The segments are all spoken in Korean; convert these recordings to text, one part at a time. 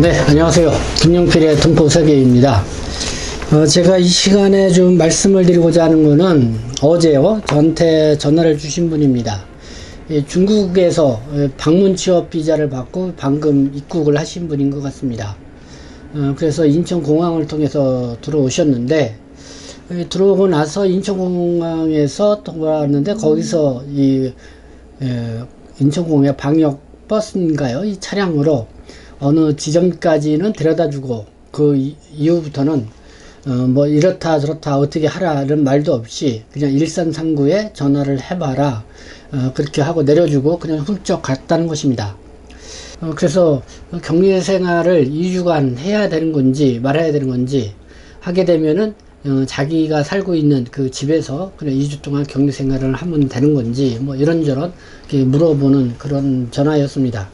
네, 안녕하세요. 김용필의 동포세계입니다. 제가 이 시간에 좀 말씀을 드리고자 하는 것은 어제요, 저한테 전화를 주신 분입니다. 중국에서 방문 취업 비자를 받고 방금 입국을 하신 분인 것 같습니다. 그래서 인천공항을 통해서 들어오셨는데, 들어오고 나서 인천공항에서 돌아왔는데, 거기서 인천공항의 방역 버스인가요? 이 차량으로 어느 지점까지는 데려다주고, 그 이후부터는 뭐 이렇다 저렇다 어떻게 하라는 말도 없이 그냥 1339에 전화를 해봐라, 그렇게 하고 내려주고 그냥 훌쩍 갔다는 것입니다. 그래서 격리 생활을 2주간 해야 되는 건지 말아야 되는 건지, 하게 되면은 자기가 살고 있는 그 집에서 그냥 2주 동안 격리 생활을 하면 되는 건지, 뭐 이런저런 이렇게 물어보는 그런 전화였습니다.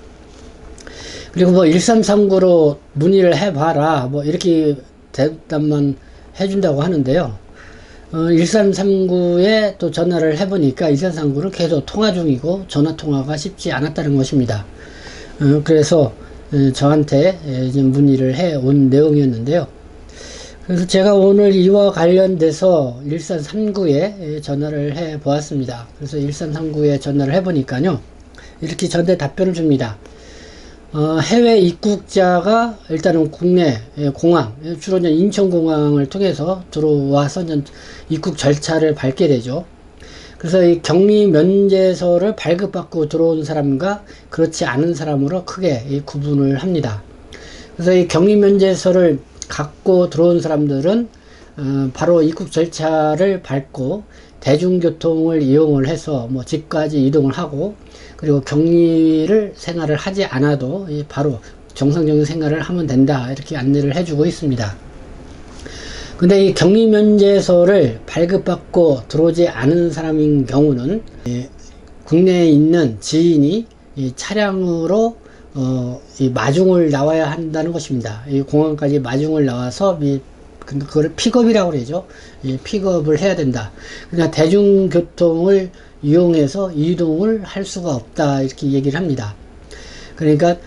그리고 뭐 1339로 문의를 해봐라, 뭐 이렇게 대답만 해준다고 하는데요. 1339에 또 전화를 해보니까 1339는 계속 통화 중이고 전화 통화가 쉽지 않았다는 것입니다. 그래서 저한테 이제 문의를 해 온 내용이었는데요. 그래서 제가 오늘 이와 관련돼서 1339에 전화를 해 보았습니다. 그래서 1339에 전화를 해보니까요, 이렇게 전대 답변을 줍니다. 해외 입국자가 일단은 국내 공항, 주로 이제 인천공항을 통해서 들어와서 입국 절차를 밟게 되죠. 그래서 이 격리 면제서를 발급받고 들어온 사람과 그렇지 않은 사람으로 크게 구분을 합니다. 그래서 이 격리 면제서를 갖고 들어온 사람들은 바로 입국 절차를 밟고 대중교통을 이용을 해서 뭐 집까지 이동을 하고, 그리고 격리를 생활을 하지 않아도 바로 정상적인 생활을 하면 된다, 이렇게 안내를 해주고 있습니다. 근데 이 격리 면제서를 발급받고 들어오지 않은 사람인 경우는 국내에 있는 지인이 이 차량으로 이 마중을 나와야 한다는 것입니다. 이 공항까지 마중을 나와서 그거를 픽업이라고 그러죠. 픽업을 해야 된다. 그러니까 대중교통을 이용해서 이동을 할 수가 없다, 이렇게 얘기를 합니다. 그러니까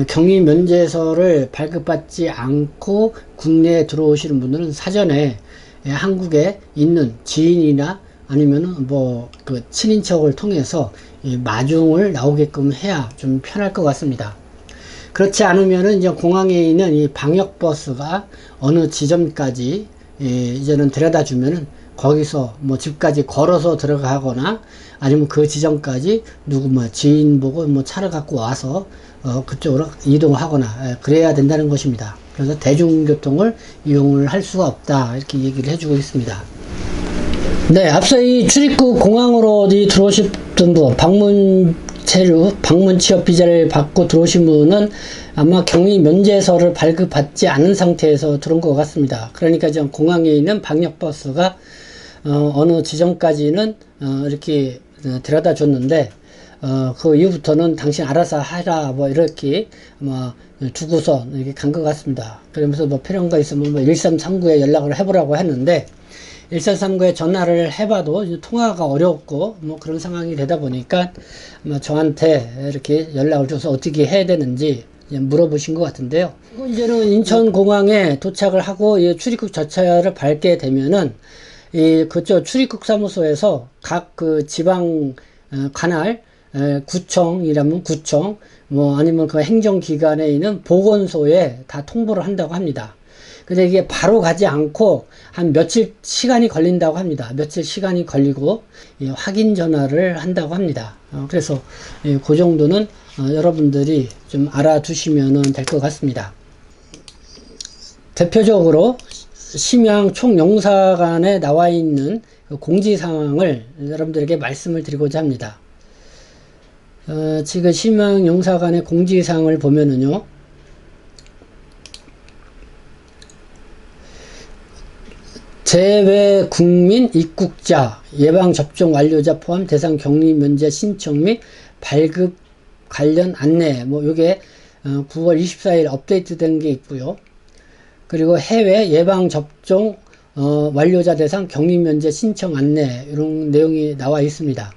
격리 면제서를 발급받지 않고 국내에 들어오시는 분들은 사전에 한국에 있는 지인이나 아니면은 뭐 그 친인척을 통해서 마중을 나오게끔 해야 좀 편할 것 같습니다. 그렇지 않으면은 이제 공항에 있는 이 방역 버스가 어느 지점까지 이제는 데려다 주면은 거기서 뭐 집까지 걸어서 들어가거나, 아니면 그 지점까지 누구 뭐 지인 보고 뭐 차를 갖고 와서 그쪽으로 이동하거나 그래야 된다는 것입니다. 그래서 대중교통을 이용을 할 수가 없다, 이렇게 얘기를 해주고 있습니다. 네, 앞서 이 출입국 공항으로 들어오셨던 분, 방문 취업 비자를 받고 들어오신 분은 아마 격리 면제서를 발급받지 않은 상태에서 들어온 것 같습니다. 그러니까 지금 공항에 있는 방역버스가 어느 지점까지는 이렇게 데려다 줬는데, 그 이후부터는 당신 알아서 하라, 뭐 이렇게 아마 두고서 이렇게 간 것 같습니다. 그러면서 뭐 필요한 거 있으면 뭐 1339에 연락을 해보라고 했는데, 1339에 전화를 해봐도 통화가 어렵고 뭐 그런 상황이 되다 보니까 아마 저한테 이렇게 연락을 줘서 어떻게 해야 되는지 물어보신 것 같은데요. 이제는 인천공항에 도착을 하고 출입국 절차를 밟게 되면은 그쪽 출입국 사무소에서 각 그 지방 관할 구청이라면 구청, 뭐 아니면 그 행정기관에 있는 보건소에 다 통보를 한다고 합니다. 근데 이게 바로 가지 않고 한 며칠 시간이 걸린다고 합니다. 며칠 시간이 걸리고 확인 전화를 한다고 합니다. 그래서 그 정도는 여러분들이 좀 알아두시면 될 것 같습니다. 대표적으로 심양 총영사관에 나와 있는 공지사항을 여러분들에게 말씀을 드리고자 합니다. 지금 심양 영사관의 공지사항을 보면은요, 재외 국민 입국자 예방접종 완료자 포함 대상 격리 면제 신청 및 발급 관련 안내, 뭐 요게 9월 24일 업데이트 된 게 있고요. 그리고 해외 예방접종 완료자 대상 격리 면제 신청 안내, 이런 내용이 나와 있습니다.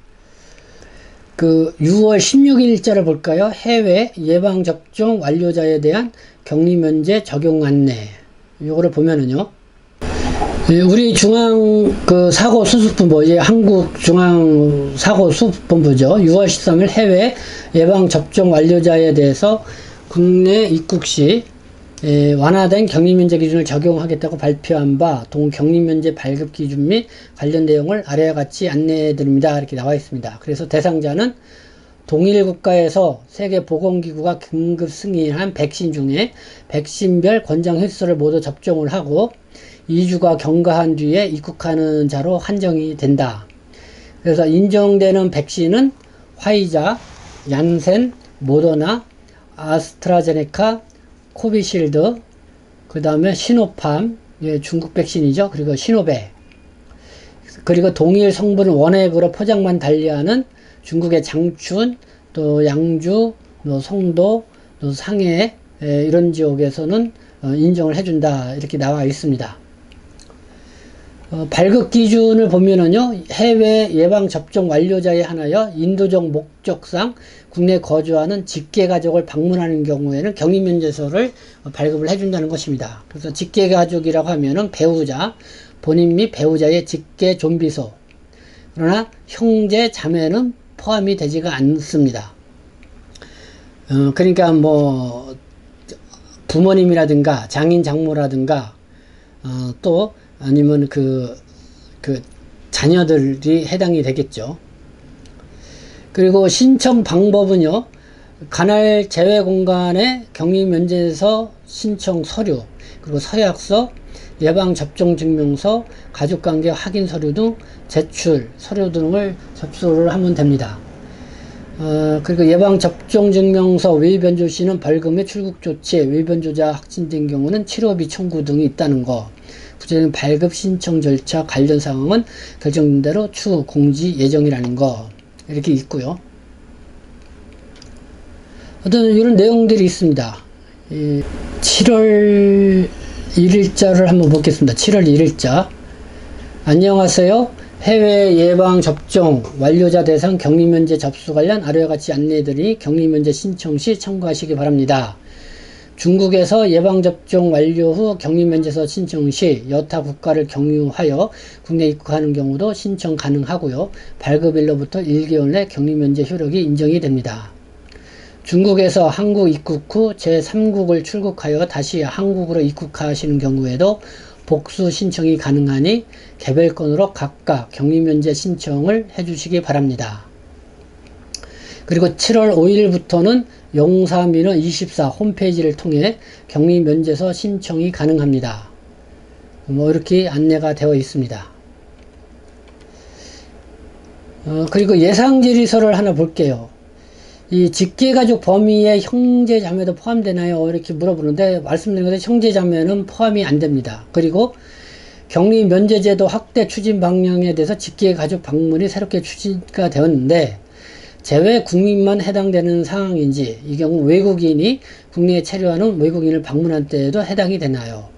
그 6월 16일자를 볼까요? 해외 예방접종 완료자에 대한 격리면제 적용 안내. 요거를 보면은요. 우리 중앙 그 사고수습본부, 한국중앙사고수습본부죠. 6월 13일 해외 예방접종 완료자에 대해서 국내 입국 시 완화된 격리면제 기준을 적용하겠다고 발표한 바 동격리면제 발급 기준 및 관련 내용을 아래와 같이 안내해 드립니다. 이렇게 나와 있습니다. 그래서 대상자는 동일 국가에서 세계보건기구가 긴급 승인한 백신 중에 백신별 권장 횟수를 모두 접종을 하고 2주가 경과한 뒤에 입국하는 자로 한정이 된다. 그래서 인정되는 백신은 화이자, 얀센, 모더나, 아스트라제네카, 코비실드, 그 다음에 시노팜, 중국 백신이죠. 그리고 시노백, 그리고 동일 성분을 원액으로 포장만 달리하는 중국의 장춘, 또 양주, 또 송도, 또 상해, 이런 지역에서는 인정을 해준다. 이렇게 나와 있습니다. 발급 기준을 보면은요, 해외 예방접종 완료자에 한하여 인도적 목적상 국내 거주하는 직계가족을 방문하는 경우에는 격리면제서를 발급을 해준다는 것입니다. 그래서 직계가족이라고 하면은 배우자, 본인 및 배우자의 직계 좀비소, 그러나 형제, 자매는 포함이 되지가 않습니다. 그러니까 뭐 부모님이라든가 장인, 장모라든가 또 아니면 그 자녀들이 해당이 되겠죠. 그리고 신청 방법은요, 관할 제외공간의 격리면제서 신청 서류, 그리고 서약서, 예방접종증명서, 가족관계 확인 서류 등 제출 서류 등을 접수를 하면 됩니다. 그리고 예방접종증명서 외변조 시는 벌금 및 출국조치, 외변조자 확진된 경우는 치료비 청구 등이 있다는 거, 구체적인 발급 신청 절차 관련 사항은 결정된 대로 추후 공지 예정이라는 거, 이렇게 있고요. 어떤 이런 내용들이 있습니다. 7월 1일자를 한번 보겠습니다. 7월 1일자. 안녕하세요. 해외 예방접종 완료자 대상 격리면제 접수 관련 아래와 같이 안내드리니 격리면제 신청 시 참고하시기 바랍니다. 중국에서 예방접종 완료 후 격리면제서 신청 시 여타 국가를 경유하여 국내 입국하는 경우도 신청 가능하고요. 발급일로부터 1개월 내 격리면제 효력이 인정이 됩니다. 중국에서 한국 입국 후 제3국을 출국하여 다시 한국으로 입국하시는 경우에도 복수 신청이 가능하니 개별건으로 각각 격리면제 신청을 해주시기 바랍니다. 그리고 7월 5일부터는 용사민원 24 홈페이지를 통해 격리면제서 신청이 가능합니다. 뭐 이렇게 안내가 되어 있습니다. 그리고 예상질의서를 하나 볼게요. 이 직계가족 범위에 형제 자매도 포함되나요? 이렇게 물어보는데 말씀드린 것처럼 형제 자매는 포함이 안 됩니다. 그리고 격리 면제제도 확대 추진 방향에 대해서 직계가족 방문이 새롭게 추진가 되었는데 제외 국민만 해당되는 상황인지, 이 경우 외국인이 국내에 체류하는 외국인을 방문할 때에도 해당이 되나요?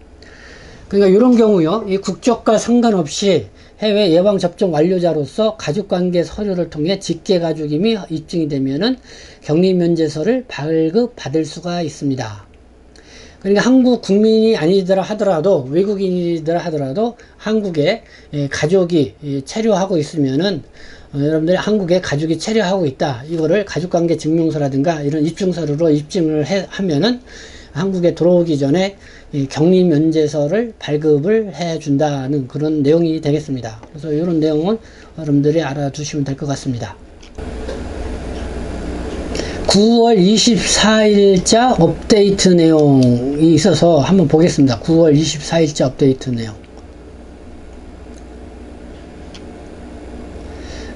그러니까 이런 경우요, 이 국적과 상관없이 해외 예방접종 완료자로서 가족관계 서류를 통해 직계가족임이 입증이 되면은 격리면제서를 발급받을 수가 있습니다. 그러니까 한국 국민이 아니더라 하더라도, 외국인이더라 하더라도 한국에 가족이 체류하고 있으면은 여러분들이 한국에 가족이 체류하고 있다, 이거를 가족관계 증명서라든가 이런 입증서류로 입증을 하면은 한국에 들어오기 전에 격리면제서를 발급을 해준다는 그런 내용이 되겠습니다. 그래서 이런 내용은 여러분들이 알아두시면 될 것 같습니다. 9월 24일자 업데이트 내용이 있어서 한번 보겠습니다. 9월 24일자 업데이트 내용.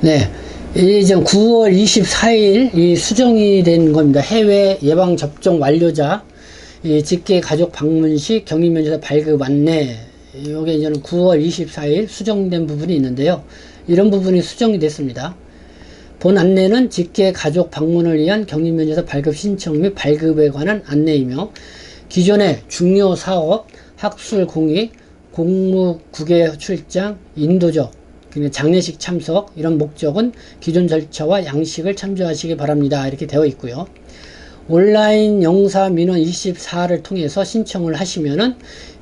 네, 이제 9월 24일 이 수정이 된 겁니다. 해외 예방접종 완료자 직계 가족 방문 시 격리면제서 발급 안내. 이게 이제는 9월 24일 수정된 부분이 있는데요. 이런 부분이 수정이 됐습니다. 본 안내는 직계 가족 방문을 위한 격리면제서 발급 신청 및 발급에 관한 안내이며 기존의 중요 사업, 학술 공익, 공무 국외 출장, 인도적 장례식 참석 이런 목적은 기존 절차와 양식을 참조하시기 바랍니다. 이렇게 되어 있고요. 온라인 영사민원 24를 통해서 신청을 하시면은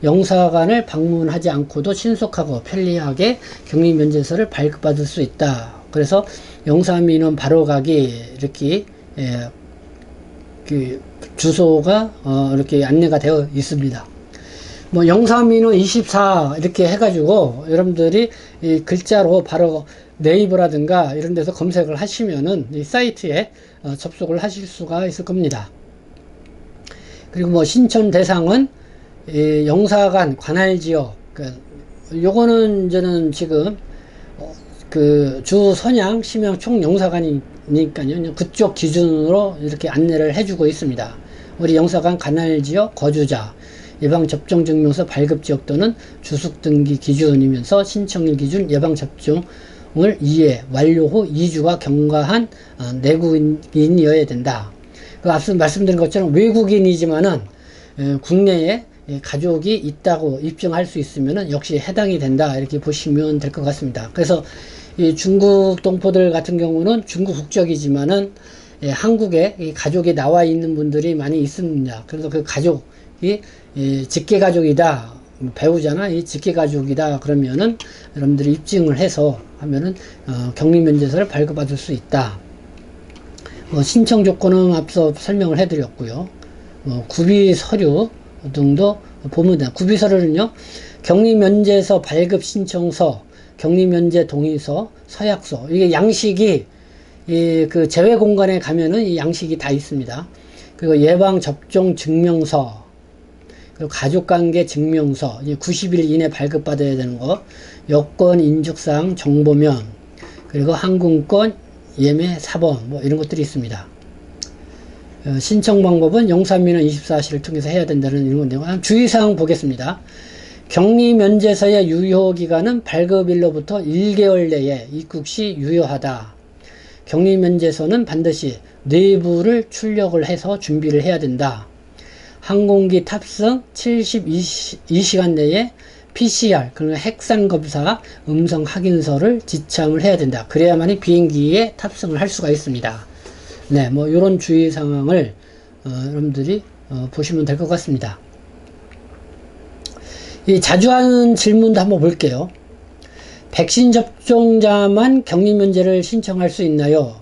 영사관을 방문하지 않고도 신속하고 편리하게 격리면제서를 발급받을 수 있다. 그래서 영사민원 바로가기 이렇게 그 주소가 이렇게 안내가 되어 있습니다. 뭐 영사민원 24 이렇게 해가지고 여러분들이 이 글자로 바로 네이버라든가 이런 데서 검색을 하시면은 이 사이트에 접속을 하실 수가 있을 겁니다. 그리고 뭐 신청 대상은 이 영사관 관할지역, 요거는 이제는 지금 그 주 선양 심양 총영사관이니까요, 그쪽 기준으로 이렇게 안내를 해주고 있습니다. 우리 영사관 관할지역 거주자 예방접종증명서 발급지역 또는 주숙등기 기준이면서 신청일 기준 예방접종을 이해 완료 후 2주가 경과한 내국인이어야 된다. 앞서 말씀드린 것처럼 외국인이지만은 국내에 가족이 있다고 입증할 수 있으면은 역시 해당이 된다. 이렇게 보시면 될 것 같습니다. 그래서 이 중국 동포들 같은 경우는 중국 국적이지만은 한국에 가족이 나와 있는 분들이 많이 있습니다. 그래서 그 가족이 직계가족이다, 배우자나 이 직계가족이다 그러면은 여러분들이 입증을 해서 하면은 격리면제서를 발급받을 수 있다. 신청 조건은 앞서 설명을 해드렸고요. 구비 서류 등도 보면 됩니다. 구비 서류는요, 격리면제서 발급 신청서, 격리면제 동의서, 서약서, 이게 양식이 그 재외공간에 가면은 이 양식이 다 있습니다. 그리고 예방접종 증명서, 그리고 가족관계 증명서, 90일 이내 발급받아야 되는 거, 여권 인적사항 정보면, 그리고 항공권 예매 사본, 뭐 이런 것들이 있습니다. 신청 방법은 영사민원 24시를 통해서 해야 된다는 이런 건데요. 주의사항 보겠습니다. 격리면제서의 유효기간은 발급일로부터 1개월 내에 입국 시 유효하다. 격리면제서는 반드시 내부를 출력을 해서 준비를 해야 된다. 항공기 탑승 72시간 내에 PCR, 그리고 핵산검사 음성 확인서를 지참을 해야 된다. 그래야만이 비행기에 탑승을 할 수가 있습니다. 네, 뭐 이런 주의 사항을 여러분들이 보시면 될 것 같습니다. 이 자주 하는 질문도 한번 볼게요. 백신 접종자만 격리면제를 신청할 수 있나요?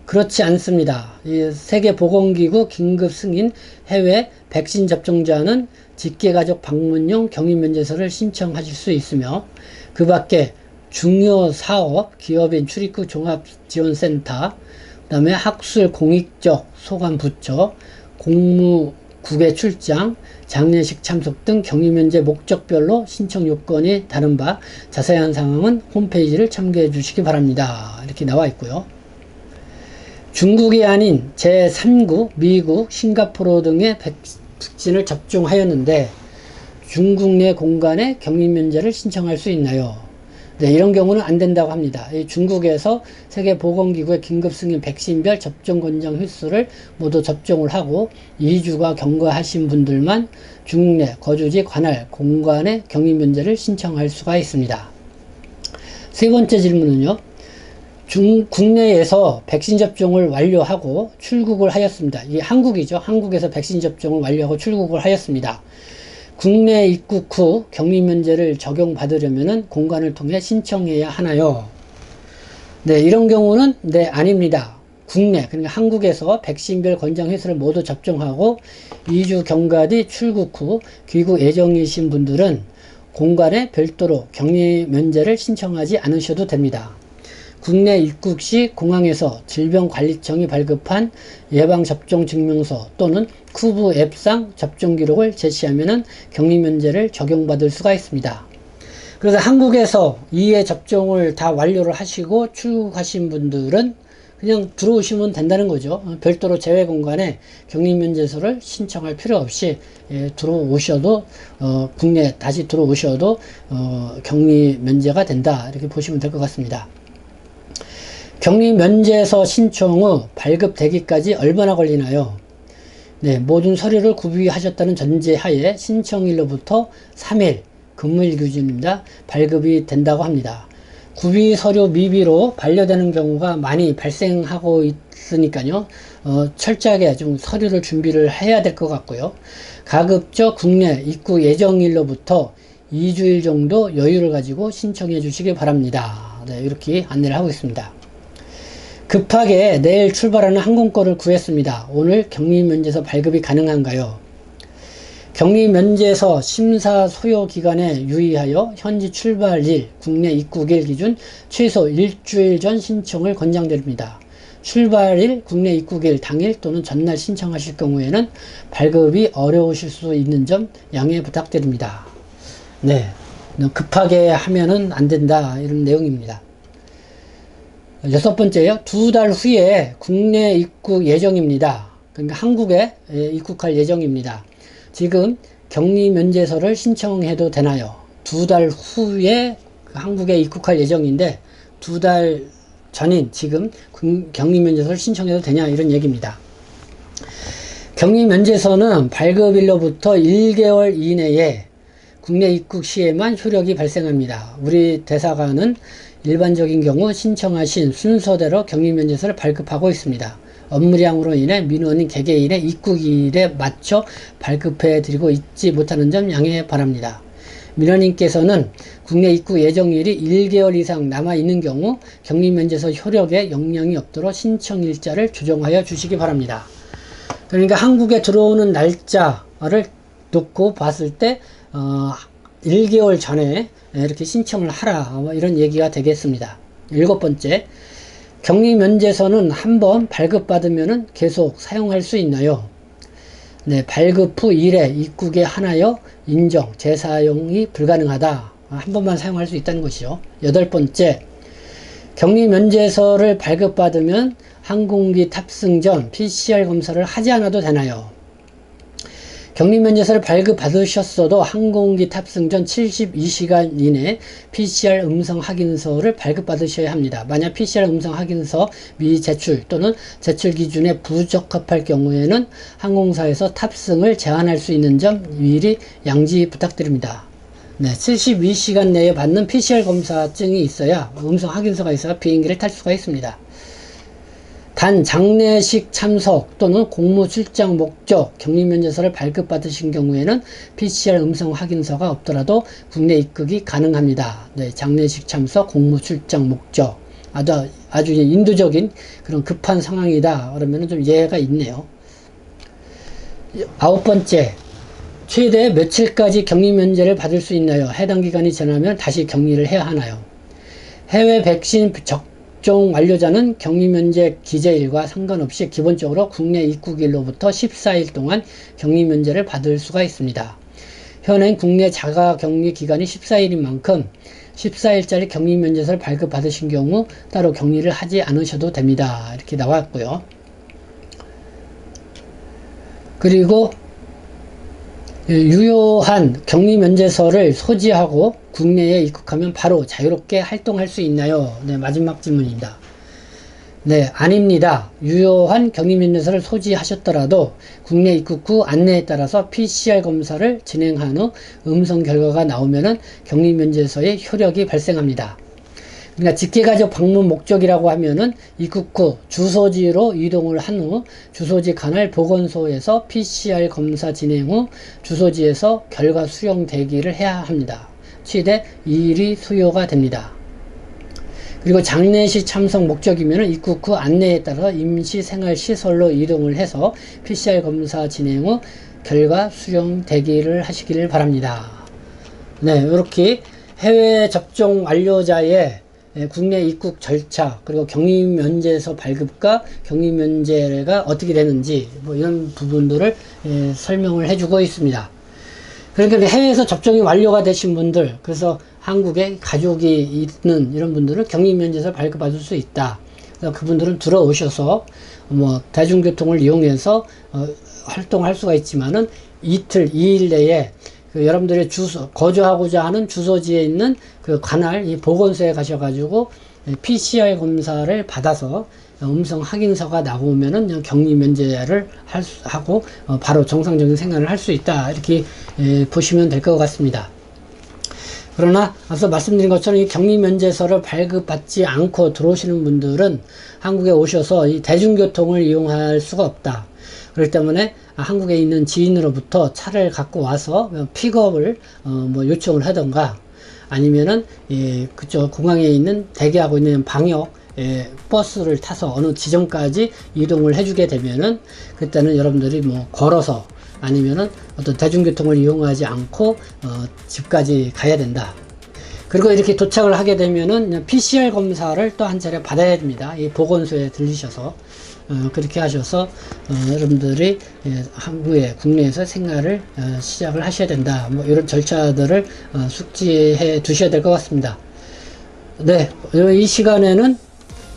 그렇지 않습니다. 이 세계보건기구 긴급 승인 해외 백신 접종자는 직계가족 방문용 격리면제서를 신청하실 수 있으며, 그 밖에 중요 사업, 기업인 출입국 종합지원센터, 그 다음에 학술 공익적 소관부처, 공무국외 출장, 장례식 참석 등 격리면제 목적별로 신청 요건이 다른 바 자세한 상황은 홈페이지를 참고해 주시기 바랍니다. 이렇게 나와 있고요. 중국이 아닌 제3국, 미국, 싱가포르 등의 백신을 접종하였는데 중국 내 공간에 격리면제를 신청할 수 있나요? 네, 이런 경우는 안 된다고 합니다. 중국에서 세계보건기구의 긴급승인 백신별 접종 권장 휘수를 모두 접종을 하고 2주가 경과하신 분들만 중국 내 거주지 관할 공간에 격리면제를 신청할 수가 있습니다. 세 번째 질문은요. 국내에서 백신 접종을 완료하고 출국을 하였습니다. 이게 한국이죠. 한국에서 백신 접종을 완료하고 출국을 하였습니다. 국내 입국 후 격리면제를 적용받으려면 공간을 통해 신청해야 하나요? 네, 이런 경우는 네, 아닙니다. 국내, 그러니까 한국에서 백신별 권장 휘수를 모두 접종하고 2주 경과 뒤 출국 후 귀국 예정이신 분들은 공간에 별도로 격리면제를 신청하지 않으셔도 됩니다. 국내 입국 시 공항에서 질병관리청이 발급한 예방접종증명서 또는 쿠브 앱상 접종기록을 제시하면 격리면제를 적용받을 수가 있습니다. 그래서 한국에서 2회 접종을 다 완료를 하시고 출국하신 분들은 그냥 들어오시면 된다는 거죠. 별도로 제외공간에 격리면제서를 신청할 필요 없이 들어오셔도 국내 다시 들어오셔도 격리면제가 된다. 이렇게 보시면 될 것 같습니다. 격리면제서 신청 후 발급되기까지 얼마나 걸리나요? 네, 모든 서류를 구비하셨다는 전제하에 신청일로부터 3일, 근무일 기준입니다. 발급이 된다고 합니다. 구비 서류 미비로 반려되는 경우가 많이 발생하고 있으니까요. 철저하게 좀 서류를 준비를 해야 될 것 같고요. 가급적 국내 입국 예정일로부터 2주일 정도 여유를 가지고 신청해 주시기 바랍니다. 네, 이렇게 안내를 하고 있습니다. 급하게 내일 출발하는 항공권을 구했습니다. 오늘 격리면제서 발급이 가능한가요? 격리면제서 심사 소요 기간에 유의하여 현지 출발일, 국내 입국일 기준 최소 일주일 전 신청을 권장드립니다. 출발일, 국내 입국일 당일 또는 전날 신청하실 경우에는 발급이 어려우실 수 있는 점 양해 부탁드립니다. 네, 급하게 하면은 안 된다, 이런 내용입니다. 6번째요. 2달 후에 국내 입국 예정입니다. 그러니까 한국에 입국할 예정입니다. 지금 격리면제서를 신청해도 되나요? 2달 후에 한국에 입국할 예정인데 2달 전인 지금 격리면제서를 신청해도 되냐, 이런 얘기입니다. 격리면제서는 발급일로부터 1개월 이내에 국내 입국 시에만 효력이 발생합니다. 우리 대사관은 일반적인 경우 신청하신 순서대로 격리면제서를 발급하고 있습니다. 업무량으로 인해 민원인 개개인의 입국일에 맞춰 발급해 드리고 있지 못하는 점 양해 바랍니다. 민원인께서는 국내 입국 예정일이 1개월 이상 남아있는 경우 격리면제서 효력에 영향이 없도록 신청일자를 조정하여 주시기 바랍니다. 그러니까 한국에 들어오는 날짜를 놓고 봤을 때 1개월 전에 이렇게 신청을 하라, 이런 얘기가 되겠습니다. 7번째, 격리면제서는 한번 발급받으면 계속 사용할 수 있나요? 네, 발급 후 1회 입국에 한하여 인정, 재사용이 불가능하다. 한 번만 사용할 수 있다는 것이죠. 8번째, 격리면제서를 발급받으면 항공기 탑승 전 PCR 검사를 하지 않아도 되나요? 격리면제서를 발급받으셨어도 항공기 탑승 전 72시간 이내 PCR 음성 확인서를 발급받으셔야 합니다. 만약 PCR 음성 확인서 미제출 또는 제출 기준에 부적합할 경우에는 항공사에서 탑승을 제한할 수 있는 점 미리 양지 부탁드립니다. 네, 72시간 내에 받는 PCR 검사증이 있어야, 음성 확인서가 있어야 비행기를 탈 수가 있습니다. 단 장례식 참석 또는 공무 출장 목적 격리면제서를 발급받으신 경우에는 PCR 음성 확인서가 없더라도 국내 입국이 가능합니다. 네, 장례식 참석, 공무 출장 목적, 아주 인도적인 그런 급한 상황이다 그러면 좀 예외가 있네요. 9번째, 최대 며칠까지 격리면제를 받을 수 있나요? 해당 기간이 지나면 다시 격리를 해야 하나요? 해외 백신 접종 완료자는 격리면제 기재일과 상관없이 기본적으로 국내 입국일로부터 14일 동안 격리면제를 받을 수가 있습니다. 현행 국내 자가격리 기간이 14일인 만큼 14일짜리 격리면제서를 발급받으신 경우 따로 격리를 하지 않으셔도 됩니다. 이렇게 나왔고요. 그리고 유효한 격리면제서를 소지하고 국내에 입국하면 바로 자유롭게 활동할 수 있나요? 네, 마지막 질문입니다. 네, 아닙니다. 유효한 격리면제서를 소지하셨더라도 국내 입국 후 안내에 따라서 PCR 검사를 진행한 후 음성 결과가 나오면은 격리면제서의 효력이 발생합니다. 그러니까 직계가족 방문 목적이라고 하면은 입국 후 주소지로 이동을 한 후 주소지 관할 보건소에서 PCR 검사 진행 후 주소지에서 결과 수령 대기를 해야 합니다. 최대 2일이 소요가 됩니다. 그리고 장례식 참석 목적이면은 입국 후 안내에 따라 임시생활시설로 이동을 해서 PCR 검사 진행 후 결과 수령 대기를 하시기를 바랍니다. 네, 이렇게 해외 접종 완료자의 국내 입국 절차, 그리고 격리면제서 발급과 격리면제가 어떻게 되는지 이런 부분들을 설명을 해주고 있습니다. 그러니까 해외에서 접종이 완료가 되신 분들, 그래서 한국에 가족이 있는 이런 분들은 격리면제서 발급받을 수 있다. 그래서 그분들은 들어오셔서 대중교통을 이용해서 활동할 수가 있지만은 이틀, 2일 내에 여러분들의 거주하고자 하는 주소지에 있는 그 관할 이 보건소에 가셔가지고 PCR 검사를 받아서 음성 확인서가 나오면은 격리면제를 하고 바로 정상적인 생활을 할 수 있다, 이렇게 보시면 될 것 같습니다. 그러나 앞서 말씀드린 것처럼 이 격리 면제서를 발급받지 않고 들어오시는 분들은 한국에 오셔서 이 대중교통을 이용할 수가 없다. 그렇기 때문에 한국에 있는 지인으로부터 차를 갖고 와서 픽업을 뭐 요청을 하던가, 아니면은 그쪽 공항에 있는 대기하고 있는 방역 버스를 타서 어느 지점까지 이동을 해주게 되면은, 그때는 여러분들이 뭐 걸어서 아니면은 어떤 대중교통을 이용하지 않고 집까지 가야 된다. 그리고 이렇게 도착을 하게 되면은 PCR 검사를 또 한 차례 받아야 됩니다. 이 보건소에 들리셔서 그렇게 하셔서 여러분들이 한국에 국내에서 생활을 시작을 하셔야 된다. 뭐 이런 절차들을 숙지해 두셔야 될 것 같습니다. 네, 이 시간에는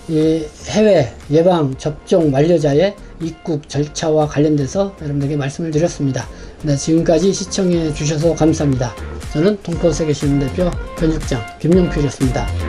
이 해외 예방 접종 완료자의 입국 절차와 관련돼서 여러분들에게 말씀을 드렸습니다. 네, 지금까지 시청해 주셔서 감사합니다. 저는 동포세계시민대표 편집장 김용필이었습니다.